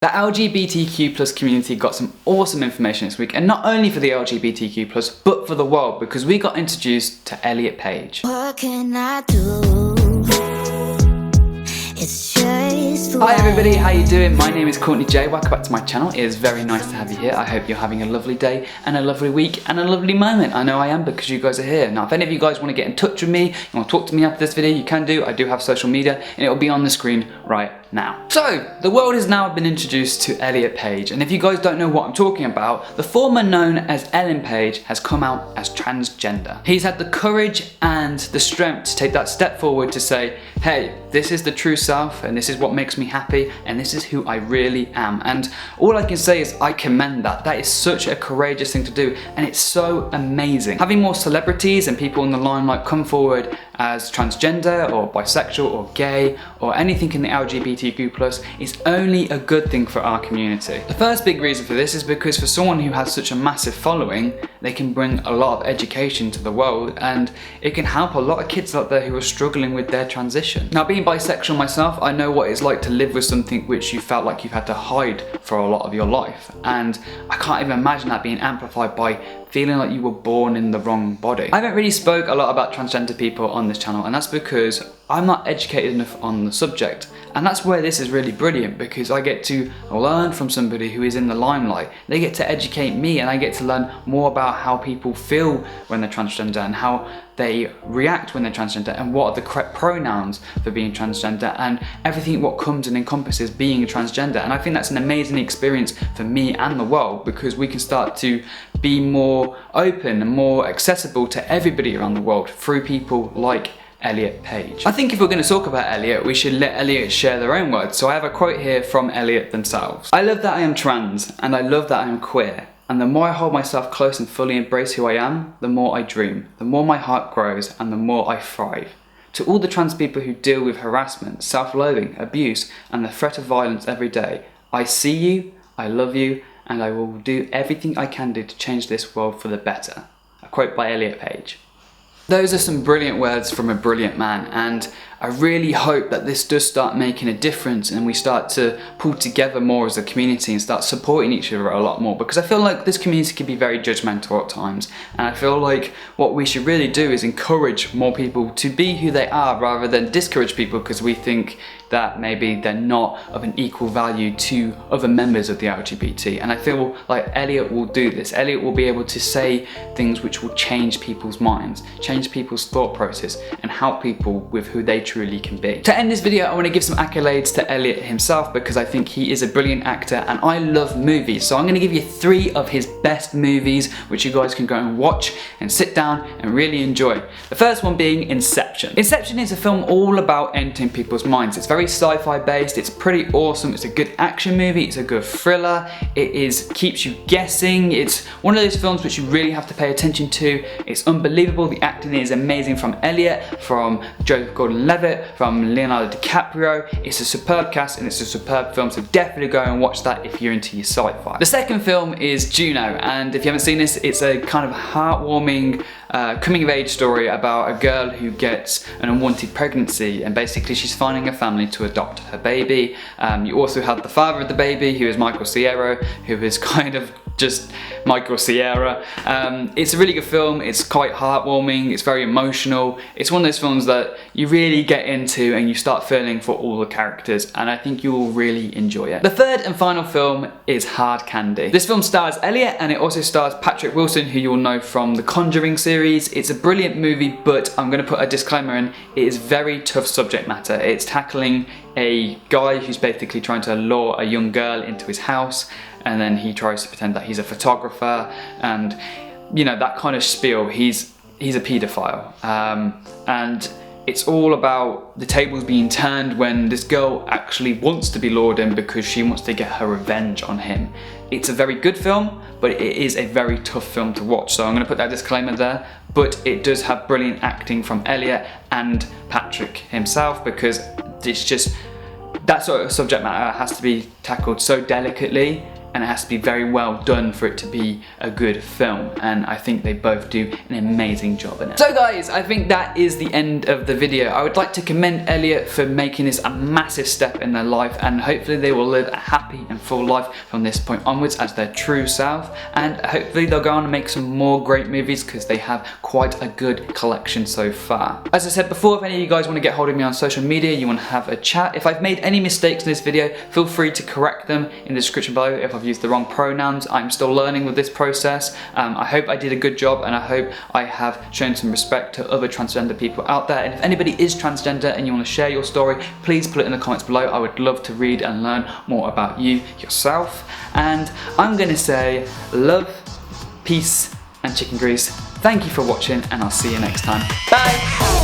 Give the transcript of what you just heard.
The LGBTQ plus community got some awesome information this week, and not only for the LGBTQ plus, but for the world, because we got introduced to Elliot Page. What can I do? It's just Hi everybody, how you doing? My name is Courtney-Jai, welcome back to my channel. It is very nice to have you here. I hope you're having a lovely day and a lovely week and a lovely moment. I know I am, because you guys are here. Now if any of you guys want to get in touch with me, you want to talk to me after this video, you can do. I do have social media and it will be on the screen right now. So, the world has now been introduced to Elliot Page, and if you guys don't know what I'm talking about, the former known as Ellen Page has come out as transgender. He's had the courage and the strength to take that step forward to say, hey, this is the true self and this is what makes me happy and this is who I really am. And all I can say is I commend that. That is such a courageous thing to do, and it's so amazing. Having more celebrities and people in the limelight come forward as transgender or bisexual or gay or anything in the LGBTQ plus is only a good thing for our community. The first big reason for this is because for someone who has such a massive following, they can bring a lot of education to the world, and it can help a lot of kids out there who are struggling with their transition. Now, being bisexual myself, I know what it's like to live with something which you felt like you've had to hide for a lot of your life, and I can't even imagine that being amplified by feeling like you were born in the wrong body. I haven't really spoke a lot about transgender people on this channel, and that's because I'm not educated enough on the subject. And that's where this is really brilliant, because I get to learn from somebody who is in the limelight. They get to educate me, and I get to learn more about how people feel when they're transgender and how they react when they're transgender and what are the correct pronouns for being transgender and everything what comes and encompasses being a transgender. And I think that's an amazing experience for me and the world, because we can start to be more open and more accessible to everybody around the world through people like Elliot Page. I think if we're going to talk about Elliot, we should let Elliot share their own words. So I have a quote here from Elliot themselves. I love that I am trans, and I love that I am queer. And the more I hold myself close and fully embrace who I am, the more I dream, the more my heart grows, and the more I thrive. To all the trans people who deal with harassment, self-loathing, abuse, and the threat of violence every day, I see you, I love you, and I will do everything I can do to change this world for the better. A quote by Elliot Page. Those are some brilliant words from a brilliant man, and I really hope that this does start making a difference and we start to pull together more as a community and start supporting each other a lot more, because I feel like this community can be very judgmental at times, and I feel like what we should really do is encourage more people to be who they are rather than discourage people because we think that maybe they're not of an equal value to other members of the LGBT. And I feel like Elliot will do this. Elliot will be able to say things which will change people's minds, change people's thought process, and help people with who they truly can be. To end this video, I want to give some accolades to Elliot himself, because I think he is a brilliant actor and I love movies. So I'm going to give you 3 of his best movies which you guys can go and watch and sit down and really enjoy. The first one being Inception. Inception is a film all about entering people's minds. It's very sci-fi based, it's pretty awesome, it's a good action movie, it's a good thriller, keeps you guessing, it's one of those films which you really have to pay attention to. It's unbelievable, the acting is amazing from Elliot, from Joseph Gordon-Levitt, from Leonardo DiCaprio. It's a superb cast and it's a superb film, so definitely go and watch that if you're into your sci-fi. The second film is Juno, and if you haven't seen this, it's a kind of heartwarming coming of age story about a girl who gets an unwanted pregnancy, and basically she's finding a family to adopt her baby. You also have the father of the baby, who is Michael Cera, who is kind of just Michael Cera. It's a really good film, it's quite heartwarming, it's very emotional. It's one of those films that you really get into and you start feeling for all the characters, and I think you will really enjoy it. The third and final film is Hard Candy. This film stars Elliot and it also stars Patrick Wilson, who you'll know from the Conjuring series. It's a brilliant movie, but I'm going to put a disclaimer in, it is very tough subject matter. It's tackling a guy who's basically trying to lure a young girl into his house, and then he tries to pretend that he's a photographer, and you know, that kind of spiel. He's a paedophile, and it's all about the tables being turned when this girl actually wants to be lured in because she wants to get her revenge on him. It's a very good film, but it is a very tough film to watch, so I'm going to put that disclaimer there, but it does have brilliant acting from Elliot and Patrick himself, because it's just that sort of subject matter has to be tackled so delicately and it has to be very well done for it to be a good film, and I think they both do an amazing job in it. So guys, I think that is the end of the video. I would like to commend Elliot for making this a massive step in their life, and hopefully they will live a happy and full life from this point onwards as their true self, and hopefully they'll go on and make some more great movies because they have quite a good collection so far. As I said before, if any of you guys want to get hold of me on social media, you want to have a chat, if I've made any mistakes in this video, feel free to correct them in the description below. If I've used the wrong pronouns, I'm still learning with this process. I hope I did a good job, and I hope I have shown some respect to other transgender people out there. And if anybody is transgender and you want to share your story, please put it in the comments below. I would love to read and learn more about you yourself. And I'm going to say love, peace, and chicken grease. Thank you for watching, and I'll see you next time. Bye!